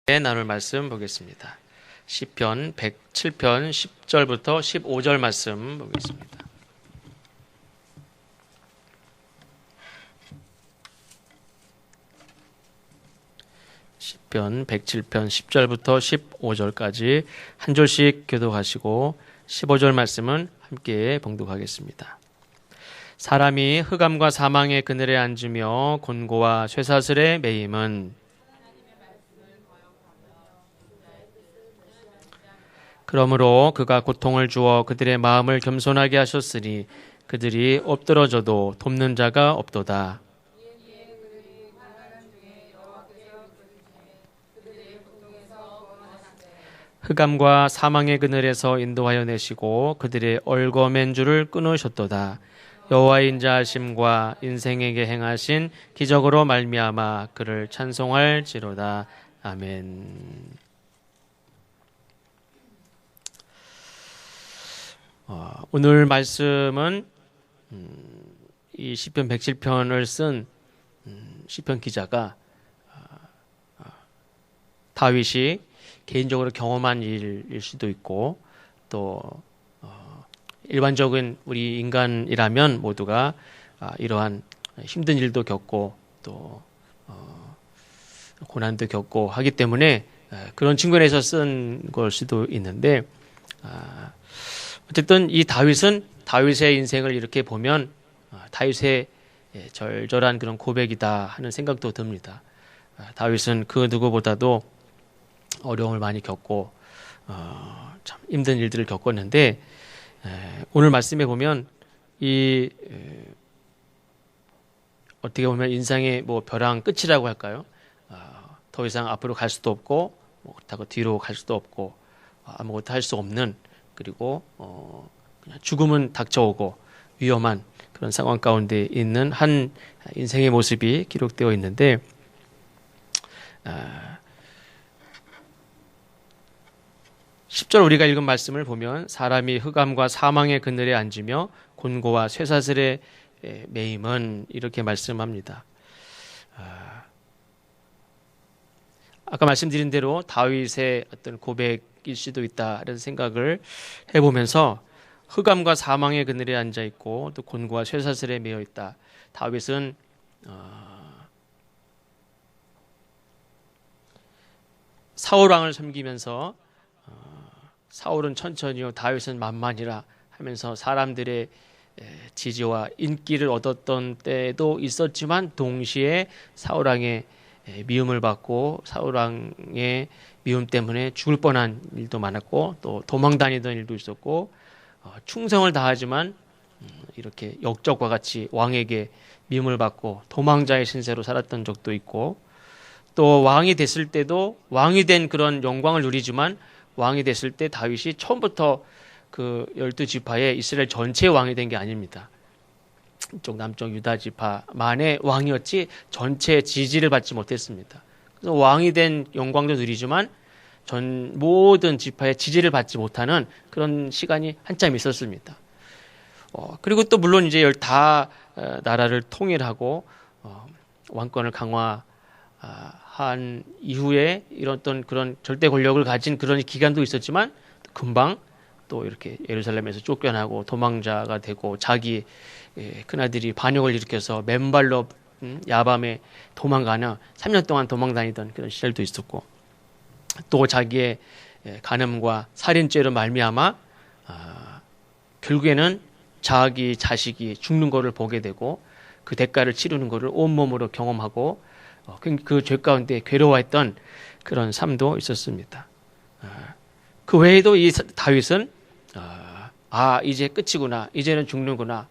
나눌 말씀 보겠습니다. 시편 107편 10절부터 15절 말씀 보겠습니다. 시편 107편 10절부터 15절까지 한 절씩 교독하시고 15절 말씀은 함께 봉독하겠습니다. 사람이 흑암과 사망의 그늘에 앉으며 곤고와 쇠사슬에 매임은 그러므로 그가 고통을 주어 그들의 마음을 겸손하게 하셨으니 그들이 엎드러져도 돕는 자가 없도다. 흑암과 사망의 그늘에서 인도하여 내시고 그들의 얼거맨 줄을 끊으셨도다. 여호와의 인자하심과 인생에게 행하신 기적으로 말미암아 그를 찬송할지로다. 아멘. 오늘 말씀은 이 시편 107편을 쓴 시편 기자가 다윗이 개인적으로 경험한 일일 수도 있고 또 일반적인 우리 인간이라면 모두가 이러한 힘든 일도 겪고 또 고난도 겪고 하기 때문에 그런 측면에서 쓴 걸 수도 있는데 어쨌든 이 다윗의 인생을 이렇게 보면 다윗의 절절한 그런 고백이다 하는 생각도 듭니다. 다윗은 그 누구보다도 어려움을 많이 겪고 참 힘든 일들을 겪었는데 오늘 말씀에 보면 이 어떻게 보면 인생의 뭐 벼랑 끝이라고 할까요? 더 이상 앞으로 갈 수도 없고 그렇다고 뒤로 갈 수도 없고 아무것도 할 수 없는 그리고 그냥 죽음은 닥쳐오고 위험한 그런 상황 가운데 있는 한 인생의 모습이 기록되어 있는데 10절 우리가 읽은 말씀을 보면 사람이 흑암과 사망의 그늘에 앉으며 곤고와 쇠사슬에 매임은 이렇게 말씀합니다. 아까 말씀드린 대로 다윗의 어떤 고백일 수도 있다라는 생각을 해보면서 흑암과 사망의 그늘에 앉아 있고 또 곤고와 쇠사슬에 매여 있다. 다윗은 사울 왕을 섬기면서 사울은 천천히요 다윗은 만만이라 하면서 사람들의 지지와 인기를 얻었던 때도 있었지만 동시에 사울 왕의 미움을 받고 사울 왕의 미움 때문에 죽을 뻔한 일도 많았고 또 도망 다니던 일도 있었고 충성을 다하지만 이렇게 역적과 같이 왕에게 미움을 받고 도망자의 신세로 살았던 적도 있고 또 왕이 됐을 때도 왕이 된 그런 영광을 누리지만 왕이 됐을 때 다윗이 처음부터 그 12지파의 이스라엘 전체의 왕이 된 게 아닙니다. 이쪽 남쪽 유다 지파만의 왕이었지 전체 지지를 받지 못했습니다. 그래서 왕이 된 영광도 누리지만 전 모든 지파의 지지를 받지 못하는 그런 시간이 한참 있었습니다. 그리고 또 물론 이제 다 나라를 통일하고 왕권을 강화한 이후에 이런 어떤 그런 절대 권력을 가진 그런 기간도 있었지만 금방 또 이렇게 예루살렘에서 쫓겨나고 도망자가 되고 자기 큰아들이 반역을 일으켜서 맨발로 야밤에 도망가는 3년 동안 도망 다니던 그런 시절도 있었고 또 자기의 간음과 살인죄로 말미암아 결국에는 자기 자식이 죽는 것을 보게 되고 그 대가를 치르는 것을 온몸으로 경험하고 그 죄 가운데 괴로워했던 그런 삶도 있었습니다. 그 외에도 이 다윗은 이제 끝이구나, 이제는 죽는구나,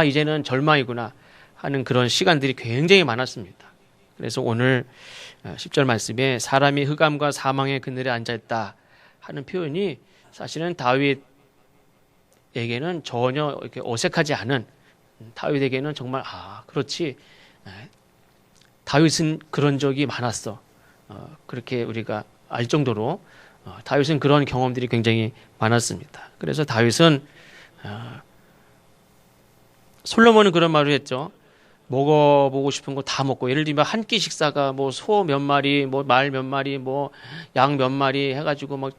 이제는 절망이구나 하는 그런 시간들이 굉장히 많았습니다. 그래서 오늘 10절 말씀에 사람이 흑암과 사망의 그늘에 앉아있다 하는 표현이 사실은 다윗에게는 전혀 이렇게 어색하지 않은 다윗에게는 정말 그렇지 다윗은 그런 적이 많았어. 그렇게 우리가 알 정도로 다윗은 그런 경험들이 굉장히 많았습니다. 그래서 다윗은 솔로몬은 그런 말을 했죠. 먹어보고 싶은 거 다 먹고, 예를 들면 한 끼 식사가 뭐 소 몇 마리, 뭐 말 몇 마리, 뭐 양 몇 마리 해가지고 막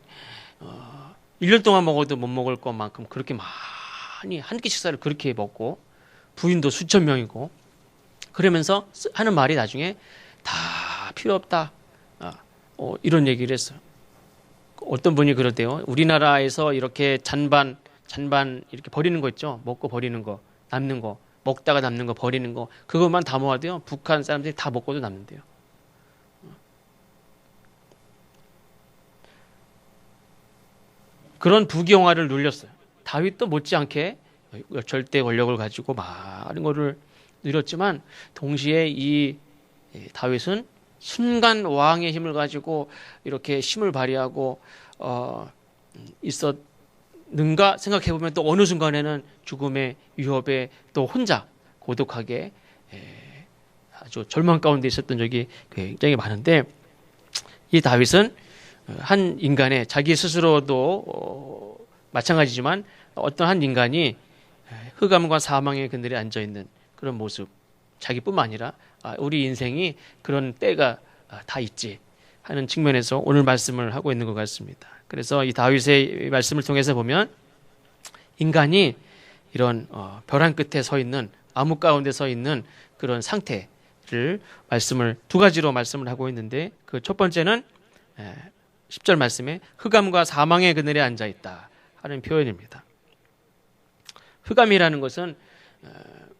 1년 동안 먹어도 못 먹을 것만큼 그렇게 많이 한 끼 식사를 그렇게 먹고, 부인도 수천 명이고, 그러면서 하는 말이 나중에 다 필요 없다. 이런 얘기를 했어요. 어떤 분이 그러대요. 우리나라에서 이렇게 잔반 이렇게 버리는 거 있죠. 먹고 버리는 거, 남는 거, 먹다가 남는 거 버리는 거, 그것만 다 모아도요. 북한 사람들이 다 먹고도 남는데요. 그런 부귀영화를 누렸어요. 다윗도 못지않게 절대 권력을 가지고 많은 거를 누렸지만, 동시에 이 다윗은 순간 왕의 힘을 가지고 이렇게 힘을 발휘하고 있었는가 생각해보면, 또 어느 순간에는 죽음의 위협에 또 혼자 고독하게 아주 절망 가운데 있었던 적이 굉장히 많은데, 이 다윗은 한 인간의, 자기 스스로도 마찬가지지만 어떤 한 인간이 흑암과 사망의 그늘에 앉아있는 그런 모습, 자기뿐만 아니라 우리 인생이 그런 때가 다 있지 하는 측면에서 오늘 말씀을 하고 있는 것 같습니다. 그래서 이 다윗의 말씀을 통해서 보면, 인간이 이런 벼랑 끝에 서 있는, 암흑 가운데 서 있는 그런 상태를 두 가지로 말씀을 하고 있는데, 그 첫 번째는 10절 말씀에 흑암과 사망의 그늘에 앉아 있다 하는 표현입니다. 흑암이라는 것은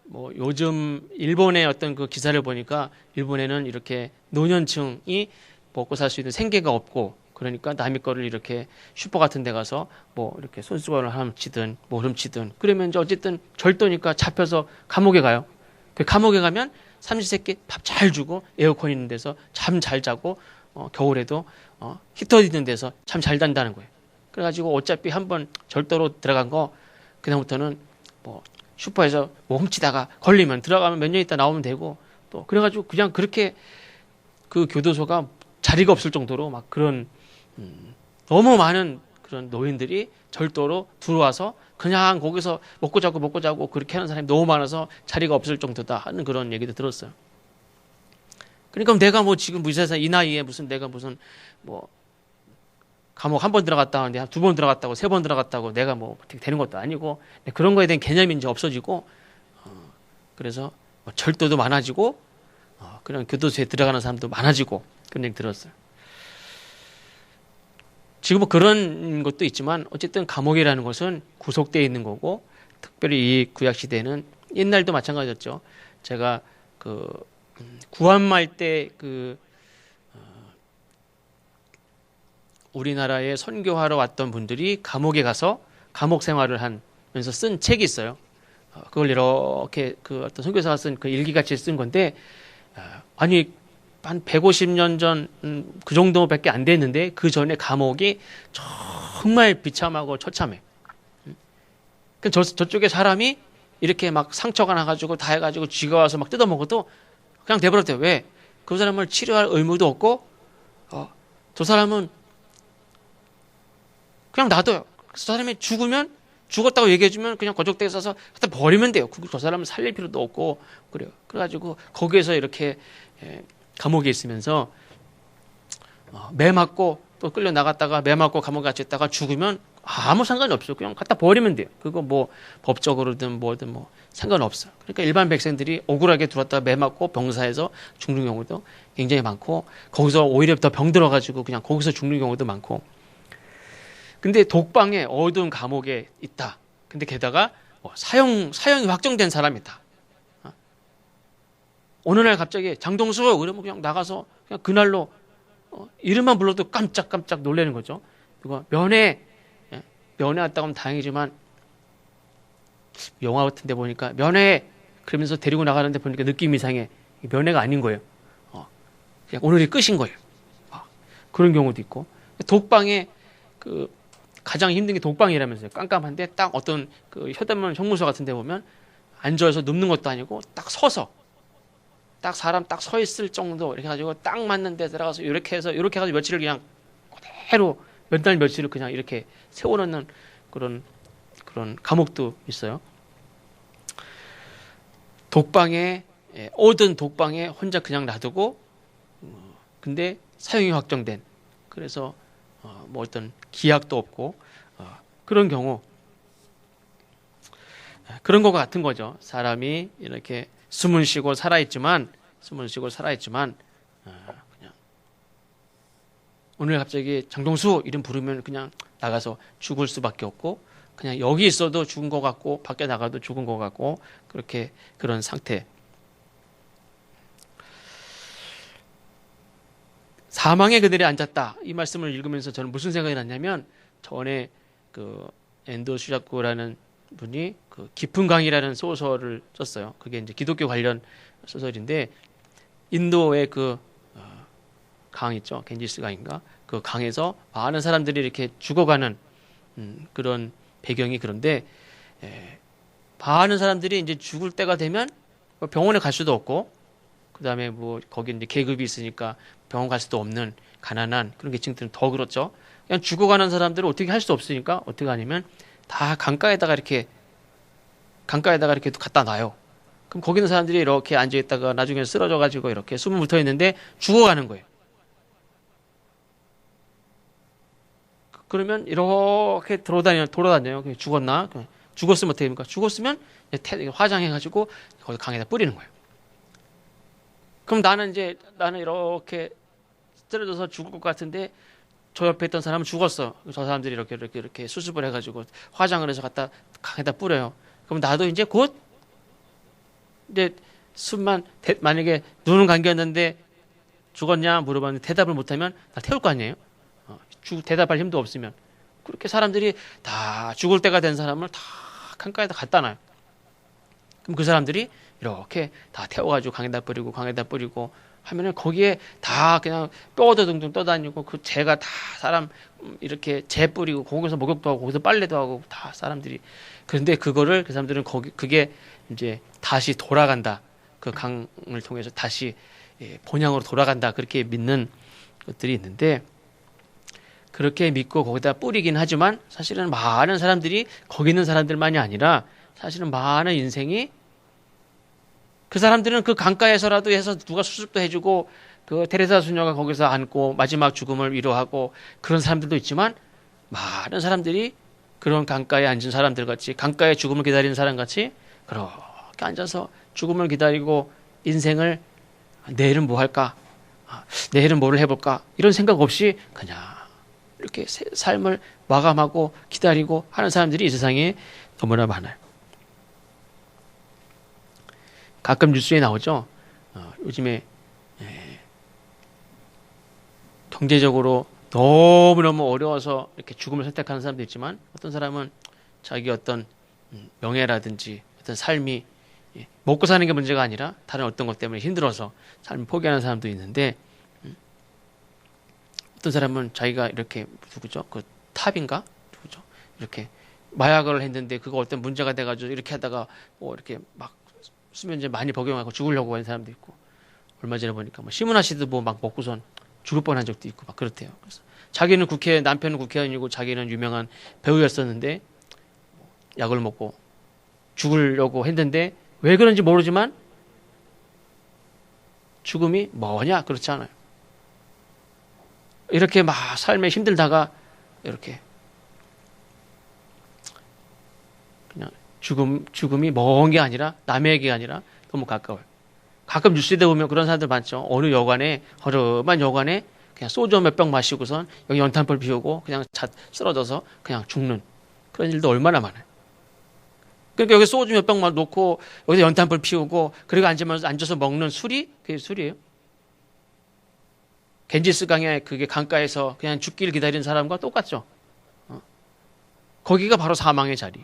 뭐 요즘 일본의 어떤 그 기사를 보니까, 일본에는 이렇게 노년층이 먹고 살 수 있는 생계가 없고, 그러니까 남의 거를 이렇게 슈퍼 같은 데 가서 뭐 이렇게 손수건을 훔치든 뭐 훔치든, 그러면 이제 어쨌든 절도니까 잡혀서 감옥에 가요. 그 감옥에 가면 삼시세끼 밥 잘 주고, 에어컨 있는 데서 잠 잘 자고, 겨울에도 히터 있는 데서 잠 잘 잔다는 거예요. 그래가지고 어차피 한번 절도로 들어간 거, 그다음부터는 뭐 슈퍼에서 뭐 훔치다가 걸리면 들어가면 몇 년 있다 나오면 되고, 또 그래가지고 그냥 그렇게 그 교도소가 자리가 없을 정도로 막 그런 너무 많은 그런 노인들이 절도로 들어와서 그냥 거기서 먹고 자고 그렇게 하는 사람이 너무 많아서 자리가 없을 정도다 하는 그런 얘기도 들었어요. 그러니까 내가 뭐 지금 이 세상 이 나이에 내가 무슨 뭐 감옥 한 번 들어갔다 하는데 두 번 들어갔다고, 세 번 들어갔다고 내가 뭐 되는 것도 아니고, 그런 거에 대한 개념이 이제 없어지고, 그래서 절도도 많아지고, 그런 교도소에 들어가는 사람도 많아지고, 그런 얘기 들었어요. 지금 뭐 그런 것도 있지만, 어쨌든 감옥이라는 것은 구속되어 있는 거고, 특별히 이 구약 시대는 옛날도 마찬가지였죠. 제가 구한말 때 우리나라에 선교하러 왔던 분들이 감옥에 가서 감옥 생활을 하면서 쓴 책이 있어요. 그걸 이렇게 어떤 선교사가 쓴 그 일기같이 쓴 건데, 아니 한 150년 전 그 정도밖에 안 됐는데, 그 전에 감옥이 정말 비참하고 처참해. 저쪽에 사람이 이렇게 막 상처가 나가지고 다 해가지고 쥐가 와서 막 뜯어먹어도 그냥 내버려둬요. 왜? 그 사람을 치료할 의무도 없고, 저 사람은 그냥 놔둬요. 그 사람이 죽었다고 얘기해주면 그냥 거적대에 싸서 갖다 버리면 돼요. 저 사람은 살릴 필요도 없고 그래요. 그래가지고 거기에서 이렇게 감옥에 있으면서 매 맞고 또 끌려 나갔다가 매 맞고 감옥에 갇혀 있다가 죽으면 아무 상관이 없어요. 그냥 갖다 버리면 돼요. 그거 뭐 법적으로든 뭐든 뭐 상관없어요. 그러니까 일반 백성들이 억울하게 들어왔다가 매 맞고 병사에서 죽는 경우도 굉장히 많고, 거기서 오히려 더 병 들어가지고 그냥 거기서 죽는 경우도 많고. 근데 독방에 어두운 감옥에 있다. 근데 게다가 사형이 확정된 사람이다. 어느 날 갑자기 장동수 그러면 그냥 나가서 그냥 그날로 이름만 불러도 깜짝깜짝 놀라는 거죠. 그리고 면회 왔다고 하면 다행이지만, 영화 같은 데 보니까 면회 그러면서 데리고 나가는데 보니까 느낌 이상해. 면회가 아닌 거예요. 그냥 오늘이 끝인 거예요. 그런 경우도 있고. 독방에 가장 힘든 게 독방이라면서요. 깜깜한데 딱 어떤 혀담문 형무소 같은 데 보면 앉아서 눕는 것도 아니고 딱 서서, 딱 사람 딱 서 있을 정도 이렇게 해가지고 딱 맞는 데 들어가서 이렇게 해가지고 며칠을 그냥 그대로 몇 달 며칠을 그냥 이렇게 세워놓는 그런 감옥도 있어요. 독방에 오던 독방에 혼자 그냥 놔두고 근데 사형이 확정된 그래서 뭐 어떤 기약도 없고 그런 경우 그런 것과 같은 거죠. 사람이 이렇게 숨은 쉬고 살아있지만 그냥 오늘 갑자기 장동수 이름 부르면 그냥 나가서 죽을 수밖에 없고 그냥 여기 있어도 죽은 것 같고 밖에 나가도 죽은 것 같고 그렇게 그런 상태. 사망의 그늘에 앉았다. 이 말씀을 읽으면서 저는 무슨 생각이 났냐면 전에 그 엔도 슈자쿠라는 분이 그 깊은 강이라는 소설을 썼어요. 그게 이제 기독교 관련 소설인데 인도의 그 강 있죠. 겐지스 강인가? 그 강에서 많은 사람들이 이렇게 죽어가는 그런 배경이 그런데 많은 사람들이 이제 죽을 때가 되면 병원에 갈 수도 없고 그다음에 뭐 거기 이제 계급이 있으니까 병원 갈 수도 없는 가난한 그런 계층들은 더 그렇죠. 그냥 죽어가는 사람들을 어떻게 할 수 없으니까 어떻게 하냐면 다 강가에다가 이렇게 갖다 놔요. 그럼 거기 있는 사람들이 이렇게 앉아 있다가 나중에 쓰러져 가지고 이렇게 숨을 붙어 있는데 죽어가는 거예요. 그러면 이렇게 돌아다녀요. 죽었나? 죽었으면 어떻게 됩니까? 죽었으면 화장해가지고 거기 강에다 뿌리는 거예요. 그럼 나는 이렇게 쓰러져서 죽을 것 같은데 저 옆에 있던 사람은 죽었어. 저 사람들이 이렇게 수습을 해가지고 화장을 해서 갖다 강에다 뿌려요. 그럼 나도 이제 곧 이제 만약에 눈은 감겼는데 죽었냐 물어봤는데 대답을 못하면 나 태울 거 아니에요? 대답할 힘도 없으면 그렇게 사람들이 다 죽을 때가 된 사람을 다 강가에다 갖다 놔요. 그럼 그 사람들이 이렇게 다 태워가지고 강에다 뿌리고 하면은 거기에 다 그냥 뼈어덩둥 떠다니고 그 재가 다 사람 이렇게 재 뿌리고 거기서 목욕도 하고 거기서 빨래도 하고 다 사람들이 그런데 그거를 그 사람들은 그게 이제 다시 돌아간다. 그 강을 통해서 다시 본향으로 돌아간다. 그렇게 믿는 것들이 있는데 그렇게 믿고 거기다 뿌리긴 하지만 사실은 많은 사람들이 거기 있는 사람들만이 아니라 사실은 많은 인생이 그 사람들은 그 강가에서라도 해서 누가 수습도 해주고 그 테레사 수녀가 거기서 앉고 마지막 죽음을 위로하고 그런 사람들도 있지만 많은 사람들이 그런 강가에 앉은 사람들 같이 강가에 죽음을 기다리는 사람 같이 그렇게 앉아서 죽음을 기다리고 인생을 내일은 뭐 할까? 내일은 뭐를 해볼까? 이런 생각 없이 그냥 이렇게 삶을 마감하고 기다리고 하는 사람들이 이 세상에 너무나 많아요. 가끔 뉴스에 나오죠. 요즘에 경제적으로 너무너무 어려워서 이렇게 죽음을 선택하는 사람도 있지만 어떤 사람은 자기 어떤 명예라든지 어떤 삶이 먹고 사는 게 문제가 아니라 다른 어떤 것 때문에 힘들어서 삶을 포기하는 사람도 있는데 어떤 사람은 자기가 이렇게 누구죠? 그 탑인가? 누구죠? 이렇게 마약을 했는데 그거 어떤 문제가 돼가지고 이렇게 하다가 뭐 이렇게 막 수면제 많이 복용하고 죽으려고 하는 사람도 있고 얼마 전에 보니까 뭐 심은하 씨도 뭐 막 먹고선 죽을 뻔한 적도 있고 막 그렇대요. 그래서 자기는 남편은 국회의원이고 자기는 유명한 배우였었는데 약을 먹고 죽으려고 했는데 왜 그런지 모르지만 죽음이 뭐냐 그렇지 않아요. 이렇게 막 삶에 힘들다가 이렇게 그냥 죽음이 먼 게 아니라 남에게 아니라 너무 가까워요. 가끔 뉴스에 보면 그런 사람들 많죠. 어느 여관에 허름한 여관에 그냥 소주 몇 병 마시고선 여기 연탄불 피우고 그냥 쓰러져서 그냥 죽는 그런 일도 얼마나 많아요. 그러니까 여기 소주 몇 병만 놓고 여기서 연탄불 피우고 그리고 앉아서 먹는 술이 그게 술이에요. 겐지스 강에 그게 강가에서 그냥 죽기를 기다리는 사람과 똑같죠. 거기가 바로 사망의 자리.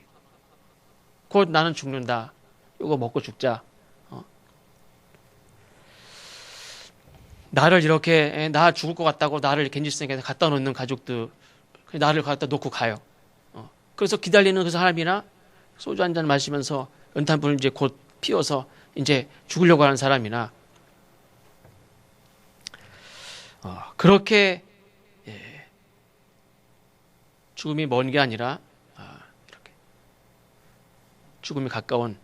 곧 나는 죽는다. 이거 먹고 죽자. 나를 이렇게 나 죽을 것 같다고 나를 겐지스강에 갖다 놓는 가족들 나를 갖다 놓고 가요. 그래서 기다리는 그 사람이나 소주 한 잔 마시면서 연탄불을 이제 곧 피워서 이제 죽으려고 하는 사람이나 그렇게 죽음이 먼 게 아니라 이렇게 죽음이 가까운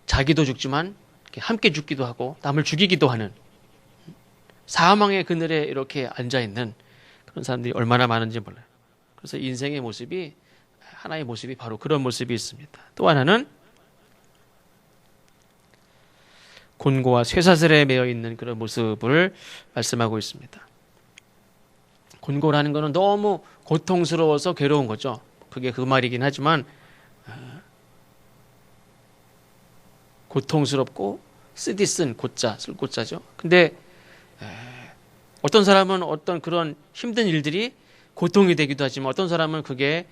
자기도 죽지만 이렇게 함께 죽기도 하고 남을 죽이기도 하는 사망의 그늘에 이렇게 앉아 있는 그런 사람들이 얼마나 많은지 몰라요. 그래서 인생의 모습이 하나의 모습이 바로 그런 모습이 있습니다. 또 하나는 곤고와 쇠사슬에 매여 있는 그런 모습을 말씀하고 있습니다. 곤고라는 것은 너무 고통스러워서 괴로운 거죠. 그게 그 말이긴 하지만 고통스럽고 쓰디 쓴 고자, 쓸 고자죠. 근데 어떤 사람은 어떤 그런 힘든 일들이 고통이 되기도 하지만 어떤 사람은 그게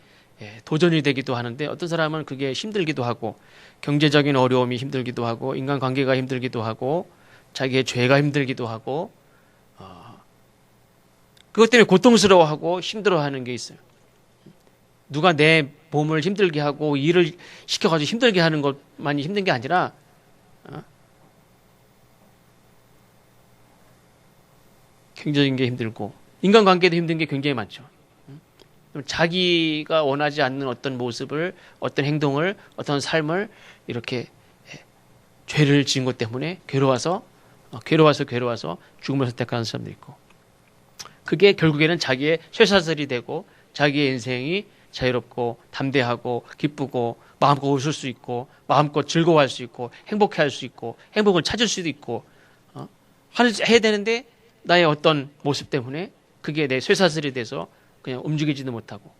도전이 되기도 하는데 어떤 사람은 그게 힘들기도 하고 경제적인 어려움이 힘들기도 하고 인간관계가 힘들기도 하고 자기의 죄가 힘들기도 하고 그것 때문에 고통스러워하고 힘들어하는 게 있어요. 누가 내 몸을 힘들게 하고 일을 시켜가지고 힘들게 하는 것만이 힘든 게 아니라 경제적인 게 힘들고 인간관계도 힘든 게 굉장히 많죠. 자기가 원하지 않는 어떤 모습을, 어떤 행동을, 어떤 삶을 이렇게 죄를 지은 것 때문에 괴로워서 죽음을 선택하는 사람도 있고, 그게 결국에는 자기의 쇠사슬이 되고 자기의 인생이 자유롭고 담대하고 기쁘고 마음껏 웃을 수 있고 마음껏 즐거워할 수 있고 행복해할 수 있고 행복을 찾을 수도 있고 해야 되는데 나의 어떤 모습 때문에 그게 내 쇠사슬이 돼서 그냥 움직이지도 못하고,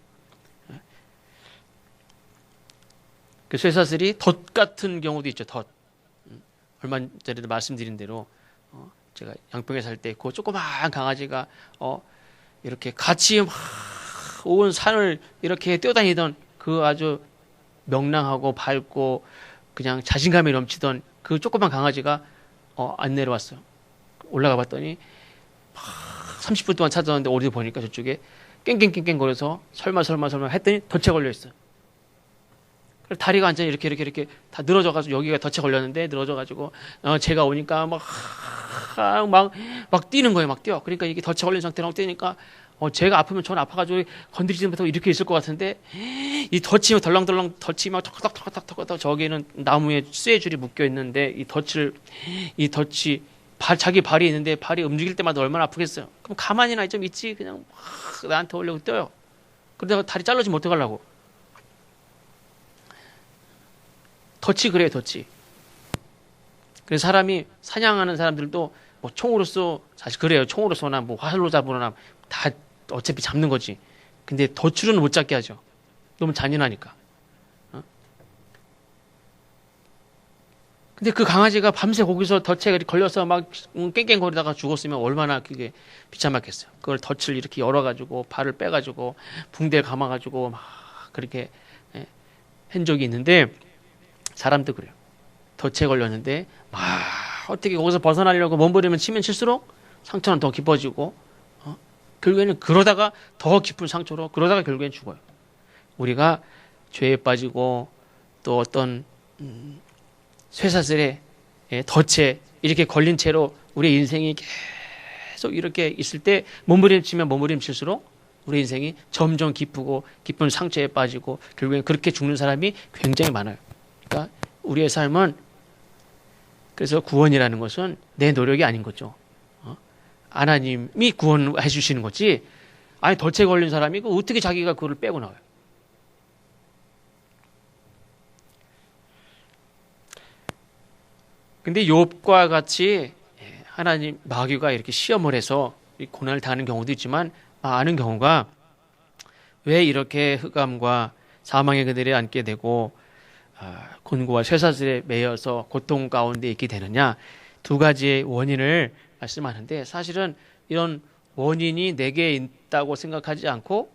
그 쇠사슬이 덫 같은 경우도 있죠. 덫. 얼마 전에도 말씀드린 대로 제가 양평에 살 때 그 조그마한 강아지가 이렇게 같이 막 온 산을 이렇게 뛰어다니던 그 아주 명랑하고 밝고 그냥 자신감이 넘치던 그 조그만 강아지가 안 내려왔어요. 올라가 봤더니 30분 동안 찾아왔는데 어디서 보니까 저쪽에 깽깽깽깽 거려서 설마 했더니 덫에 걸려 있어요. 다리가 완전히 이렇게 다 늘어져가지고 여기가 덫에 걸렸는데 늘어져가지고 제가 오니까 막 뛰는 거예요. 막 뛰어. 그러니까 이게 덫에 걸린 상태로 뛰니까 제가 아프면 전 아파가지고 건드리지 못하고 이렇게 있을 것 같은데 이 덫이 덜렁덜렁 덫이 막 턱턱턱턱턱 저기는 나무에 쇠줄이 묶여 있는데 이 덫이 자기 발이 있는데 발이 움직일 때마다 얼마나 아프겠어요. 그럼 가만히나 좀 있지 그냥 막 나한테 오려고 뛰어요. 그러다가 다리 잘라지면 어떡하려고. 덫이 그래요, 덫이. 그래서 사람이 사냥하는 사람들도 뭐 총으로 사실 그래요. 총으로 쏘나 뭐 화살로 잡으나 다 어차피 잡는 거지. 근데 덫으로는 못 잡게 하죠. 너무 잔인하니까. 근데 그 강아지가 밤새 거기서 덫에 걸려서 막 깽깽거리다가 죽었으면 얼마나 그게 비참했겠어요. 그걸 덫을 이렇게 열어가지고 발을 빼가지고 붕대에 감아가지고 막 그렇게 한 적이 있는데 사람도 그래요. 덫에 걸렸는데 막 어떻게 거기서 벗어나려고 몸부림을 치면 칠수록 상처는 더 깊어지고 결국에는 그러다가 더 깊은 상처로 그러다가 결국엔 죽어요. 우리가 죄에 빠지고 또 어떤 쇠사슬에 덫에 이렇게 걸린 채로 우리 인생이 계속 이렇게 있을 때 몸부림치면 몸부림칠수록 우리 인생이 점점 깊은 상처에 빠지고 결국엔 그렇게 죽는 사람이 굉장히 많아요. 그러니까 우리의 삶은 그래서 구원이라는 것은 내 노력이 아닌 거죠. 하나님이 구원해 주시는 거지. 아니 덫에 걸린 사람이 어떻게 자기가 그걸 빼고 나와요. 근데 욥과 같이 하나님 마귀가 이렇게 시험을 해서 고난을 당하는 경우도 있지만 많은 경우가 왜 이렇게 흑암과 사망의 그늘에 앉게 되고 곤고와 쇠사슬에 매여서 고통 가운데 있게 되느냐, 두 가지의 원인을 말씀하는데 사실은 이런 원인이 내게 있다고 생각하지 않고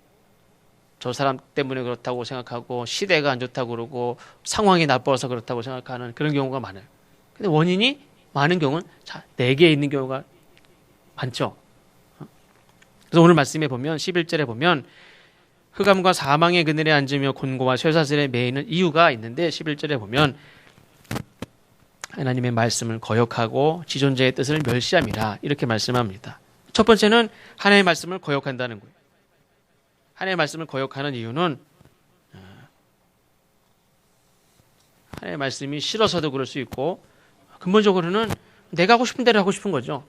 저 사람 때문에 그렇다고 생각하고 시대가 안 좋다고 그러고 상황이 나빠서 그렇다고 생각하는 그런 경우가 많아요. 근데 원인이 많은 경우는 내게 있는 경우가 많죠. 그래서 오늘 말씀에 보면 11절에 보면 흑암과 사망의 그늘에 앉으며 곤고와 쇠사슬에 매이는 이유가 있는데 11절에 보면 하나님의 말씀을 거역하고 지존자의 뜻을 멸시함이라 이렇게 말씀합니다. 첫 번째는 하나님의 말씀을 거역한다는 거예요. 하나님의 말씀을 거역하는 이유는 하나님의 말씀이 싫어서도 그럴 수 있고 근본적으로는 내가 하고 싶은 대로 하고 싶은 거죠.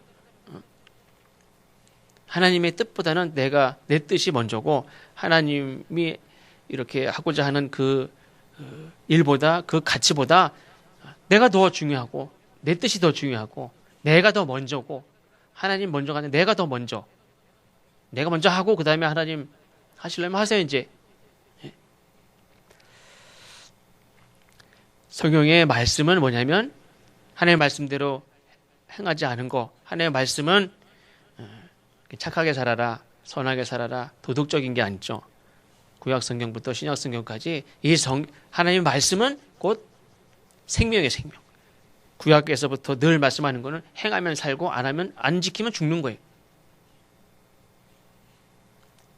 하나님의 뜻보다는 내 뜻이 먼저고, 하나님이 이렇게 하고자 하는 그 일보다, 그 가치보다 내가 더 중요하고, 내 뜻이 더 중요하고, 내가 더 먼저고, 하나님 먼저 가는 내가 더 먼저. 내가 먼저 하고, 그 다음에 하나님 하시려면 하세요, 이제. 성경의 말씀은 뭐냐면, 하나님의 말씀대로 행하지 않은 거, 하나님의 말씀은 착하게 살아라, 선하게 살아라, 도덕적인 게 아니죠. 구약 성경부터 신약 성경까지 하나님의 말씀은 곧 생명의 생명. 구약에서부터 늘 말씀하는 거는 행하면 살고 안 지키면 죽는 거예요.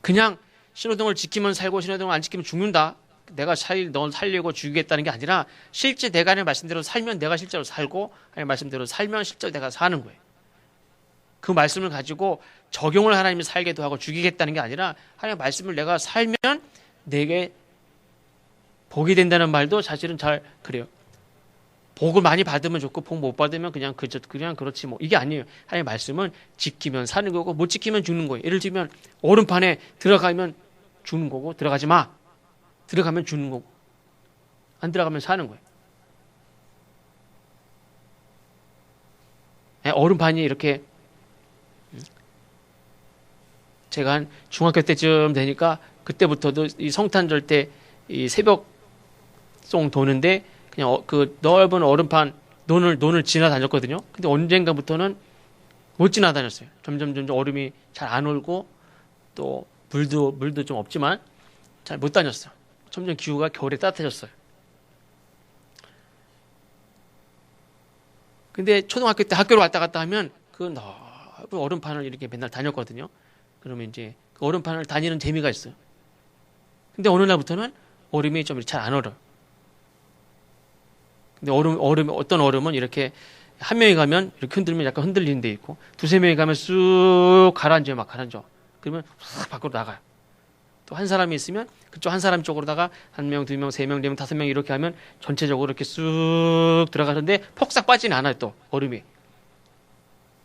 그냥 신호등을 지키면 살고 신호등을 안 지키면 죽는다. 넌 살려고 죽이겠다는 게 아니라 실제 내가 하나님의 말씀대로 살면 내가 실제로 살고 하나님의 말씀대로 살면 실제로 내가 사는 거예요. 그 말씀을 가지고 적용을 하나님이 살게도 하고 죽이겠다는 게 아니라 하나님의 말씀을 내가 살면 내게 복이 된다는 말도 사실은 잘 그래요. 복을 많이 받으면 좋고 복 못 받으면 그냥 그렇지 뭐 이게 아니에요. 하나님의 말씀은 지키면 사는 거고 못 지키면 죽는 거예요. 예를 들면 얼음판에 들어가면 죽는 거고 들어가지 마. 들어가면 죽는 거고 안 들어가면 사는 거예요. 얼음판이 이렇게 제가 한 중학교 때쯤 되니까 그때부터도 이 성탄절 때 이 새벽송 도는데 그냥 그 넓은 얼음판 논을 지나다녔거든요. 근데 언젠가부터는 못 지나다녔어요. 점점 얼음이 잘 안 얼고 또 물도 좀 없지만 잘 못 다녔어요. 점점 기후가 겨울에 따뜻해졌어요. 근데 초등학교 때 학교를 왔다 갔다 하면 그 넓은 얼음판을 이렇게 맨날 다녔거든요. 그러면 이제 그 얼음판을 다니는 재미가 있어요. 근데 어느 날부터는 얼음이 좀 잘 안 얼어요. 근데 어떤 얼음은 이렇게 한 명이 가면 이렇게 흔들면 약간 흔들리는 데 있고 두세 명이 가면 쑥 가라앉아요. 막 가라앉아. 그러면 싹 밖으로 나가요. 또 한 사람이 있으면 그쪽 한 사람 쪽으로다가 한 명, 두 명, 세 명, 네 명, 다섯 명 이렇게 하면 전체적으로 이렇게 쑥 들어가는데 폭삭 빠지는 않아요. 또 얼음이.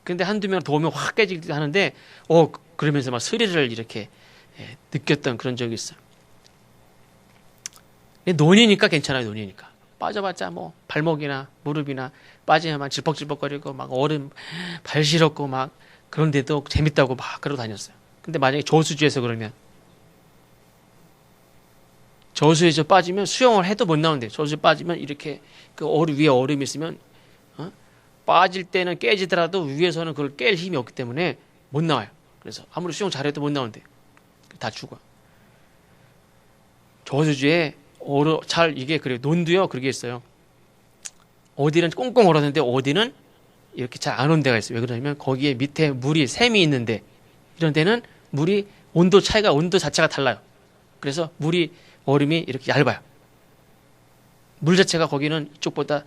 근데 한두 명 더 오면 확 깨지기도 하는데 그러면서 막 스릴을 이렇게 느꼈던 그런 적이 있어요. 논이니까 괜찮아요. 논이니까. 빠져봤자 뭐 발목이나 무릎이나 빠지면 질퍽질퍽거리고 막 얼음 발 시렵고 막 그런데도 재밌다고 막 그러고 다녔어요. 근데 만약에 저수지에서 그러면 저수지에서 빠지면 수영을 해도 못 나오는데 저수지에 빠지면 이렇게 그 위에 얼음이 있으면 빠질 때는 깨지더라도 위에서는 그걸 깰 힘이 없기 때문에 못 나와요. 그래서 아무리 수영 잘해도 못 나오는데 다 죽어. 저수지에 이게 그래요. 논도요, 그게 있어요. 어디는 꽁꽁 얼었는데 어디는 이렇게 잘 안 온 데가 있어요. 왜 그러냐면 거기에 밑에 샘이 있는데 이런 데는 온도 자체가 달라요. 그래서 얼음이 이렇게 얇아요. 물 자체가 거기는 이쪽보다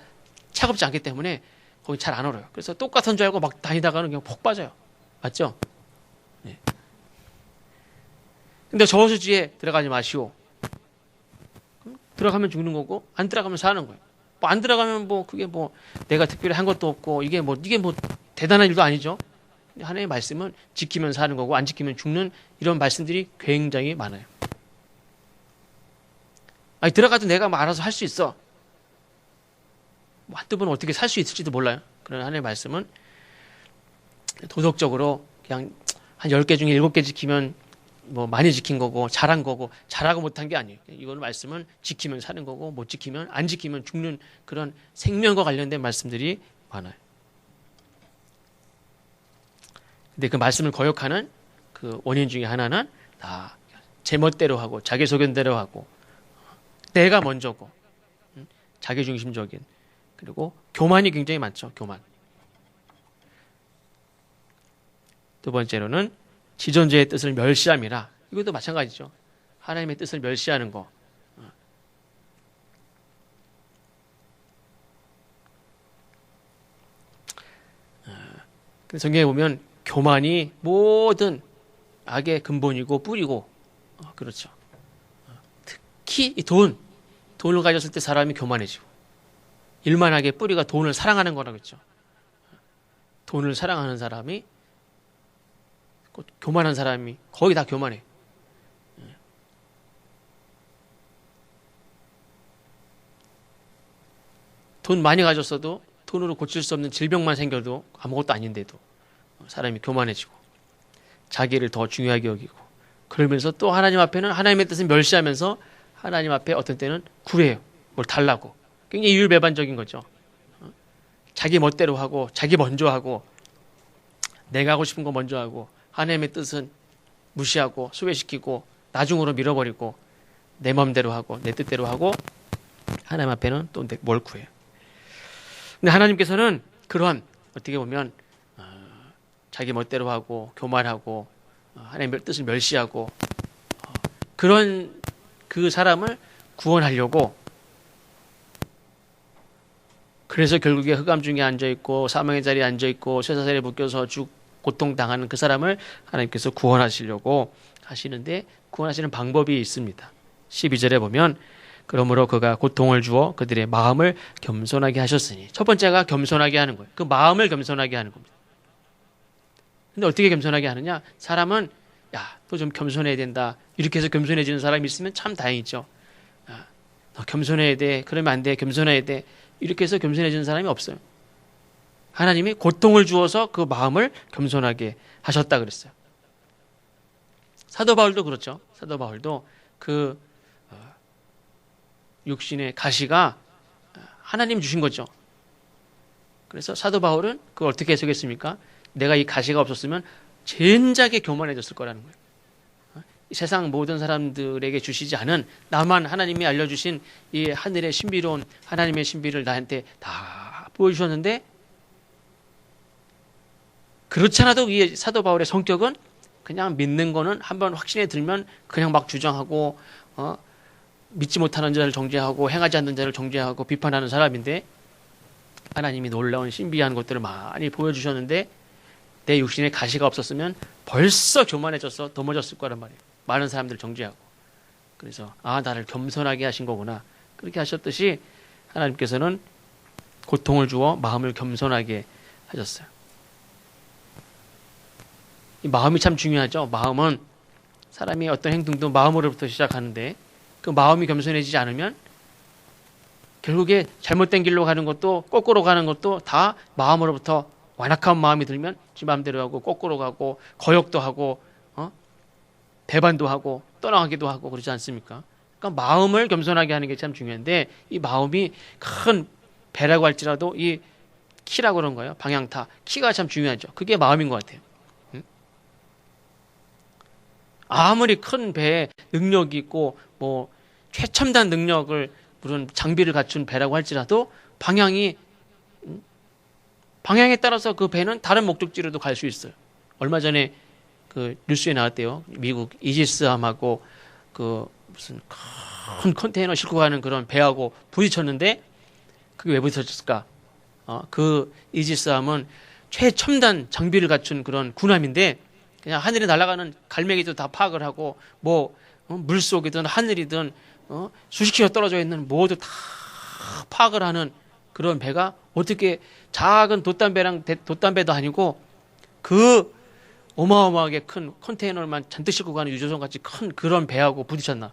차갑지 않기 때문에 거기 잘 안 얼어요. 그래서 똑같은 줄 알고 막 다니다가는 그냥 폭 빠져요. 맞죠? 네. 근데 저수지에 들어가지 마시오. 들어가면 죽는 거고 안 들어가면 사는 거예요. 안 들어가면 그게 내가 특별히 한 것도 없고 이게 대단한 일도 아니죠. 하나님의 말씀은 지키면 사는 거고 안 지키면 죽는 이런 말씀들이 굉장히 많아요. 들어가도 내가 알아서 할 수 있어. 한두 번 어떻게 살 수 있을지도 몰라요. 그러나 하나님의 말씀은 도덕적으로 그냥 한 10개 중에 7개 지키면 많이 지킨 거고 잘한 거고 잘하고 못한 게 아니에요. 이거는 말씀은 지키면 사는 거고 못 지키면 안 지키면 죽는 그런 생명과 관련된 말씀들이 많아요. 근데 그 말씀을 거역하는 그 원인 중에 하나는 다 제멋대로 하고 자기 소견대로 하고 내가 먼저고 자기중심적인 그리고 교만이 굉장히 많죠. 교만. 두 번째로는 지존자의 뜻을 멸시함이라. 이것도 마찬가지죠. 하나님의 뜻을 멸시하는 거. 근데 성경에 보면 교만이 모든 악의 근본이고 뿌리고 그렇죠. 특히 이 돈을 가졌을 때 사람이 교만해지고 일만하게 뿌리가 돈을 사랑하는 거라고 했죠. 돈을 사랑하는 사람이, 교만한 사람이 거의 다 교만해. 돈 많이 가졌어도 돈으로 고칠 수 없는 질병만 생겨도 아무것도 아닌데도 사람이 교만해지고 자기를 더 중요하게 여기고, 그러면서 또 하나님 앞에는 하나님의 뜻을 멸시하면서 하나님 앞에 어떤 때는 구해요. 뭘 달라고. 굉장히 이율배반적인 거죠. 자기 멋대로 하고 자기 먼저 하고 내가 하고 싶은 거 먼저 하고 하나님의 뜻은 무시하고 소외시키고 나중으로 밀어버리고 내 마음대로 하고 내 뜻대로 하고 하나님 앞에는 또 뭘 구해요. 근데 하나님께서는 그러한 어떻게 보면 자기 멋대로 하고 교만하고 하나님의 뜻을 멸시하고 그런 그 사람을 구원하려고, 그래서 결국에 흑암 중에 앉아있고 사망의 자리에 앉아있고 쇠사슬에 묶여서 고통당하는 그 사람을 하나님께서 구원하시려고 하시는데, 구원하시는 방법이 있습니다. 12절에 보면 그러므로 그가 고통을 주어 그들의 마음을 겸손하게 하셨으니, 첫 번째가 겸손하게 하는 거예요. 그 마음을 겸손하게 하는 겁니다. 근데 어떻게 겸손하게 하느냐? 사람은 야, 너 좀 겸손해야 된다, 이렇게 해서 겸손해지는 사람이 있으면 참 다행이죠. 야, 너 겸손해야 돼, 그러면 안 돼, 겸손해야 돼, 이렇게 해서 겸손해지는 사람이 없어요. 하나님이 고통을 주어서 그 마음을 겸손하게 하셨다 그랬어요. 사도 바울도 그렇죠. 사도 바울도 그 육신의 가시가 하나님 주신 거죠. 그래서 사도 바울은 그걸 어떻게 해석했습니까? 내가 이 가시가 없었으면 젠작에 교만해졌을 거라는 거예요. 이 세상 모든 사람들에게 주시지 않은, 나만 하나님이 알려주신 이 하늘의 신비로운 하나님의 신비를 나한테 다 보여주셨는데, 그렇지 않아도 이 사도 바울의 성격은 그냥 믿는 거는 한번 확신에 들면 그냥 막 주장하고 믿지 못하는 자를 정죄하고 행하지 않는 자를 정죄하고 비판하는 사람인데, 하나님이 놀라운 신비한 것들을 많이 보여주셨는데 내 육신에 가시가 없었으면 벌써 교만해져서 넘어졌을 거란 말이에요. 많은 사람들을 정죄하고. 그래서 나를 겸손하게 하신 거구나, 그렇게 하셨듯이 하나님께서는 고통을 주어 마음을 겸손하게 하셨어요. 이 마음이 참 중요하죠. 마음은 사람이 어떤 행동도 마음으로부터 시작하는데, 그 마음이 겸손해지지 않으면 결국에 잘못된 길로 가는 것도 거꾸로 가는 것도 다 마음으로부터, 완악한 마음이 들면 지 마음대로 하고 거꾸로 가고 거역도 하고 배반도 하고 떠나가기도 하고 그러지 않습니까? 그러니까 마음을 겸손하게 하는 게 참 중요한데, 이 마음이 큰 배라고 할지라도 이 키라고 그런 거예요. 방향타. 키가 참 중요하죠. 그게 마음인 것 같아요. 아무리 큰 배에 능력이 있고 뭐 최첨단 능력을, 물론 장비를 갖춘 배라고 할지라도 방향에 따라서 그 배는 다른 목적지로도 갈 수 있어요. 얼마 전에 그 뉴스에 나왔대요. 미국 이지스함하고 그 무슨 큰 컨테이너 싣고 가는 그런 배하고 부딪혔는데, 그게 왜 부딪혔을까? 그 이지스함은 최첨단 장비를 갖춘 그런 군함인데, 그냥 하늘에 날아가는 갈매기도 다 파악을 하고, 뭐 물속이든 하늘이든 수십 킬로 떨어져 있는 모두 다 파악을 하는 그런 배가 어떻게 작은 돛담배도 아니고 그 어마어마하게 큰 컨테이너만 잔뜩 싣고 가는 유조선 같이 큰 그런 배하고 부딪혔나?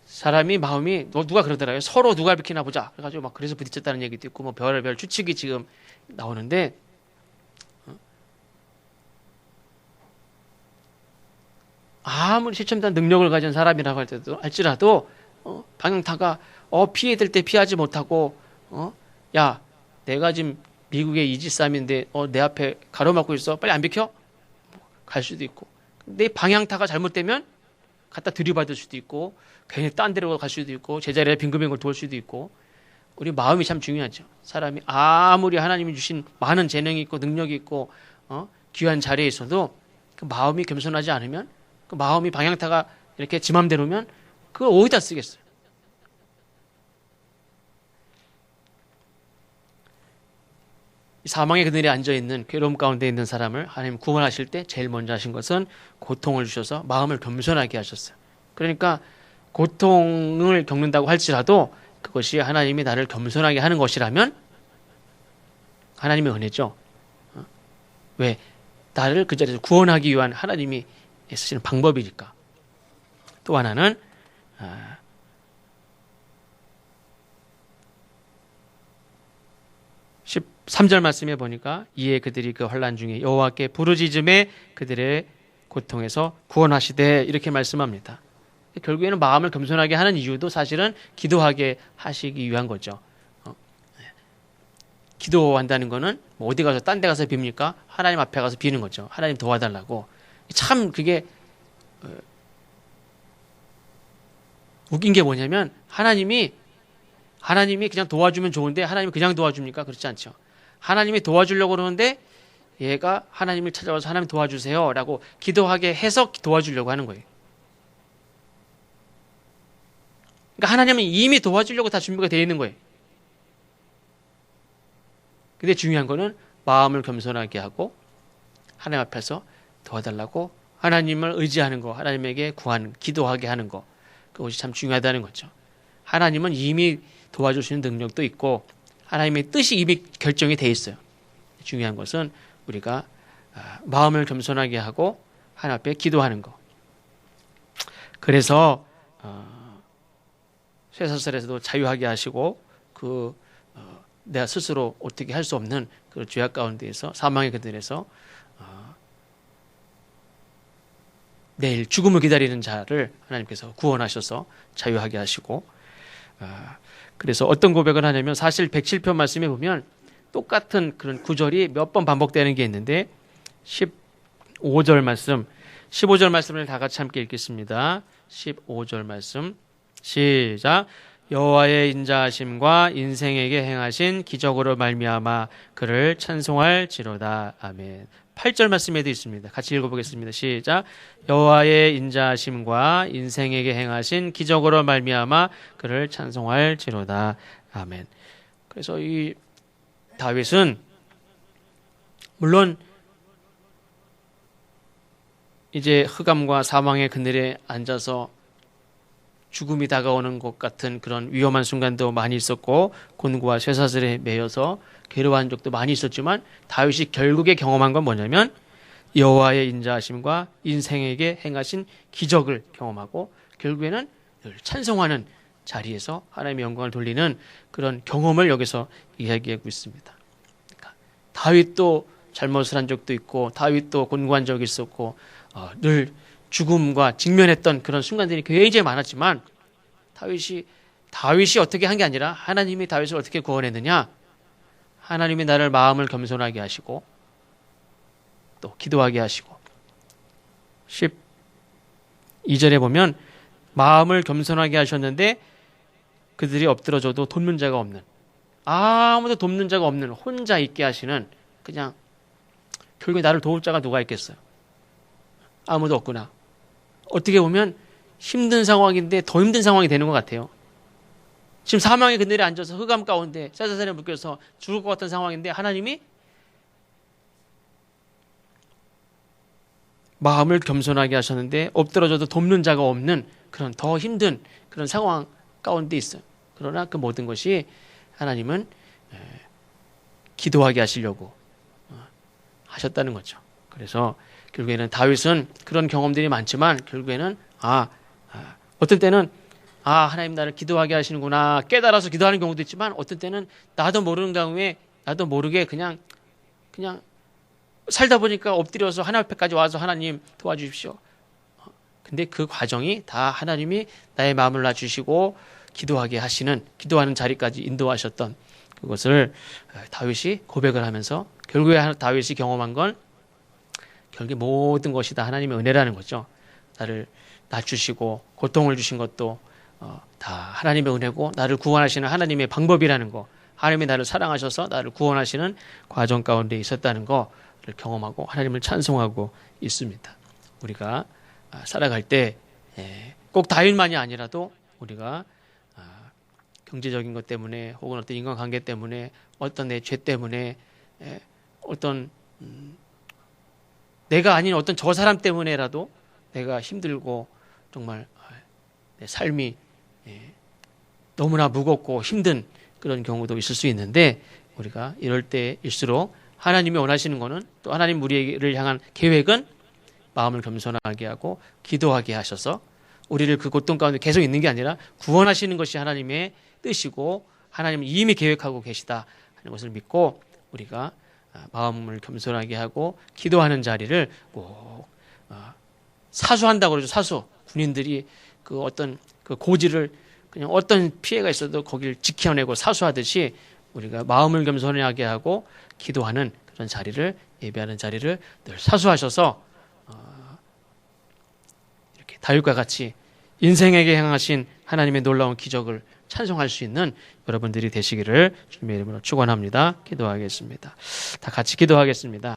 사람이 마음이, 누가 그러더라고요. 서로 누가 비키나 보자. 그래가지고 막 그래서 부딪혔다는 얘기도 있고, 뭐 별별 추측이 지금 나오는데, 아무리 최첨단 능력을 가진 사람이라고 할지라도 방향타가 피해야 될 때 피하지 못하고, 야, 내가 지금 미국의 이지스함인데 내 앞에 가로막고 있어, 빨리 안 비켜? 갈 수도 있고, 내 방향타가 잘못되면 갖다 들이받을 수도 있고, 괜히 딴 데로 갈 수도 있고, 제자리에 빙글빙글 돌 수도 있고. 우리 마음이 참 중요하죠. 사람이 아무리 하나님이 주신 많은 재능이 있고 능력이 있고 귀한 자리에 있어도 그 마음이 겸손하지 않으면, 그 마음이 방향타가 이렇게 지 맘대로면 그걸 어디다 쓰겠어요? 사망의 그늘에 앉아있는, 괴로움 가운데 있는 사람을 하나님 구원하실 때 제일 먼저 하신 것은 고통을 주셔서 마음을 겸손하게 하셨어요. 그러니까 고통을 겪는다고 할지라도 그것이 하나님이 나를 겸손하게 하는 것이라면 하나님의 은혜죠. 왜? 나를 그 자리에서 구원하기 위한 하나님이 쓰시는 방법이니까. 또 하나는 13절 말씀에 보니까 이에 그들이 그 환난 중에 여호와께 부르짖음에 그들의 고통에서 구원하시되 이렇게 말씀합니다. 결국에는 마음을 겸손하게 하는 이유도 사실은 기도하게 하시기 위한 거죠. 기도한다는 거는 뭐 어디 가서 딴 데 가서 빕니까? 하나님 앞에 가서 비는 거죠. 하나님 도와달라고. 참 그게 웃긴 게 뭐냐면 하나님이 그냥 도와주면 좋은데 하나님이 그냥 도와줍니까? 그렇지 않죠. 하나님이 도와주려고 그러는데 얘가 하나님을 찾아와서 하나님 도와주세요 라고 기도하게 해서 도와주려고 하는 거예요. 그러니까 하나님은 이미 도와주려고 다 준비가 되어 있는 거예요. 근데 중요한 거는 마음을 겸손하게 하고 하나님 앞에서 도와달라고 하나님을 의지하는 거, 하나님에게 구하는, 기도하게 하는 거, 그것이 참 중요하다는 거죠. 하나님은 이미 도와줄 수 있는 능력도 있고 하나님의 뜻이 이미 결정이 돼 있어요. 중요한 것은 우리가 마음을 겸손하게 하고 하나님 앞에 기도하는 거. 그래서 쇠사슬에서도 자유하게 하시고 내가 스스로 어떻게 할 수 없는 그 죄악 가운데에서 사망의 그늘에서 내일 죽음을 기다리는 자를 하나님께서 구원하셔서 자유하게 하시고 그래서 어떤 고백을 하냐면 사실 107편 말씀에 보면 똑같은 그런 구절이 몇 번 반복되는 게 있는데 15절 말씀 15절 말씀을 다 같이 함께 읽겠습니다. 15절 말씀 시작. 여호와의 인자하심과 인생에게 행하신 기적으로 말미암아 그를 찬송할지로다. 아멘. 8절 말씀에도 있습니다. 같이 읽어보겠습니다. 시작. 여호와의 인자하심과 인생에게 행하신 기적으로 말미암아 그를 찬송할지로다. 아멘. 그래서 이 다윗은 물론 이제 흑암과 사망의 그늘에 앉아서 죽음이 다가오는 것 같은 그런 위험한 순간도 많이 있었고 곤고와 쇠사슬에 매여서 괴로워한 적도 많이 있었지만 다윗이 결국에 경험한 건 뭐냐면 여호와의 인자하심과 인생에게 행하신 기적을 경험하고 결국에는 늘 찬송하는 자리에서 하나님의 영광을 돌리는 그런 경험을 여기서 이야기하고 있습니다. 그러니까 다윗도 잘못을 한 적도 있고 다윗도 곤고한 적이 있었고 늘 죽음과 직면했던 그런 순간들이 굉장히 많았지만 다윗이 어떻게 한 게 아니라 하나님이 다윗을 어떻게 구원했느냐? 하나님이 나를 마음을 겸손하게 하시고 또 기도하게 하시고 12절에 보면 마음을 겸손하게 하셨는데 그들이 엎드러져도 돕는 자가 없는 아무도 돕는 자가 없는 혼자 있게 하시는 그냥 결국에 나를 도울 자가 누가 있겠어요? 아무도 없구나. 어떻게 보면 힘든 상황인데 더 힘든 상황이 되는 것 같아요. 지금 사망의 그늘에 앉아서 흑암 가운데 쇠사슬에 묶여서 죽을 것 같은 상황인데 하나님이 마음을 겸손하게 하셨는데 엎드러져도 돕는 자가 없는 그런 더 힘든 그런 상황 가운데 있어요. 그러나 그 모든 것이 하나님은 기도하게 하시려고 하셨다는 거죠. 그래서 결국에는 다윗은 그런 경험들이 많지만 결국에는 어떤 때는 하나님 나를 기도하게 하시는구나 깨달아서 기도하는 경우도 있지만 어떤 때는 나도 모르는 경우에 나도 모르게 그냥 살다 보니까 엎드려서 하나님 앞에까지 와서 하나님 도와주십시오. 근데 그 과정이 다 하나님이 나의 마음을 놔주시고 기도하게 하시는 기도하는 자리까지 인도하셨던 그것을 다윗이 고백을 하면서 결국에 다윗이 경험한 건 결국에 모든 것이 다 하나님의 은혜라는 거죠. 나를 낮추시고 고통을 주신 것도 다 하나님의 은혜고 나를 구원하시는 하나님의 방법이라는 거 하나님이 나를 사랑하셔서 나를 구원하시는 과정 가운데 있었다는 거를 경험하고 하나님을 찬송하고 있습니다. 우리가 살아갈 때 꼭 다윗만이 아니라도 우리가 경제적인 것 때문에 혹은 어떤 인간관계 때문에 어떤 내 죄 때문에 어떤 내가 아닌 어떤 저 사람 때문에라도 내가 힘들고 정말 내 삶이 너무나 무겁고 힘든 그런 경우도 있을 수 있는데, 우리가 이럴 때일수록 하나님이 원하시는 것은, 또 하나님 우리를 향한 계획은 마음을 겸손하게 하고 기도하게 하셔서 우리를 그 고통 가운데 계속 있는 게 아니라 구원하시는 것이 하나님의 뜻이고 하나님은 이미 계획하고 계시다 하는 것을 믿고, 우리가 마음을 겸손하게 하고 기도하는 자리를 꼭 사수한다고 그러죠. 사수. 군인들이 그 어떤 그 고지를, 그냥 어떤 피해가 있어도 거기를 지켜내고 사수하듯이 우리가 마음을 겸손하게 하고 기도하는 그런 자리를, 예배하는 자리를 늘 사수하셔서 이렇게 다윗과 같이 인생에게 행하신 하나님의 놀라운 기적을 찬송할 수 있는 여러분들이 되시기를 주님의 이름으로 축원합니다. 기도하겠습니다. 다 같이 기도하겠습니다.